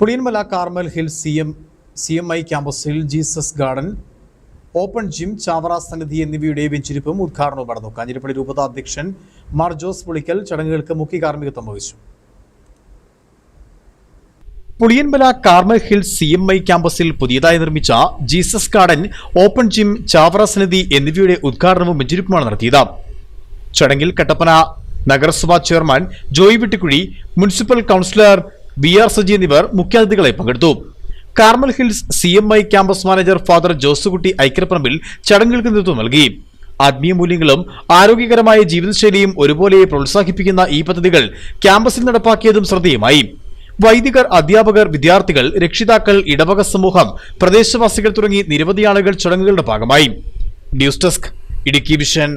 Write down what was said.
Puliyanmala Carmel Hills CMI ക്യാമ്പസിൽ Jesus garden, open gym, Chavara Sannidhi എന്നിവയുടെ വെഞ്ചിരിപ്പും ഉദ്ഘാടനവും നടന്നു. കാഞ്ഞിരപ്പള്ളി രൂപത അധ്യക്ഷൻ മാർ ജോസ് പുളിക്കൽ ചടങ്ങുകൾക്ക് മുഖ്യ കാർമ്മികത്വം വഹിച്ചു. പുളിയൻമല കാർമൽ ഹിൽസ് CMI ക്യാമ്പസിൽ പുതിയതായി നിർമ്മിച്ച Jesus garden, open gym, Chavara Sannidhi എന്നിവയുടെ ഉദ്ഘാടനവും വെഞ്ചിരിപ്പുമാണ് നടത്തിയത്. ചടങ്ങിൽ കട്ടപ്പന നഗരസഭാ chairman Joy Vittikuzhi, municipal councillor BR Saji എന്നിവർ മുഖ്യാതിഥികളായി പങ്കെടുത്തു. Carmel Hills CMI campus manager father Josekutty Aikyaparambil ചടങ്ങുകൾക്ക് നേതൃത്വം നൽകി. ആത്മീയ മൂല്യങ്ങളും ആരോഗ്യകരമായ ജീവിതശൈലിയും ഒരുപോലെ പ്രോത്സാഹിപ്പിക്കുന്ന ഈ പദ്ധതികൾ ക്യാമ്പസിൽ നടപ്പാക്കിയതും ശ്രദ്ധേയമായി. വൈദികർ, അധ്യാപകർ, വിദ്യാർത്ഥികൾ, രക്ഷിതാക്കൾ, ഇടവക സമൂഹം, പ്രദേശവാസികൾ തുടങ്ങി നിരവധി ആളുകൾ ചടങ്ങുകളുടെ ഭാഗമായി. News desk, Idukki vision.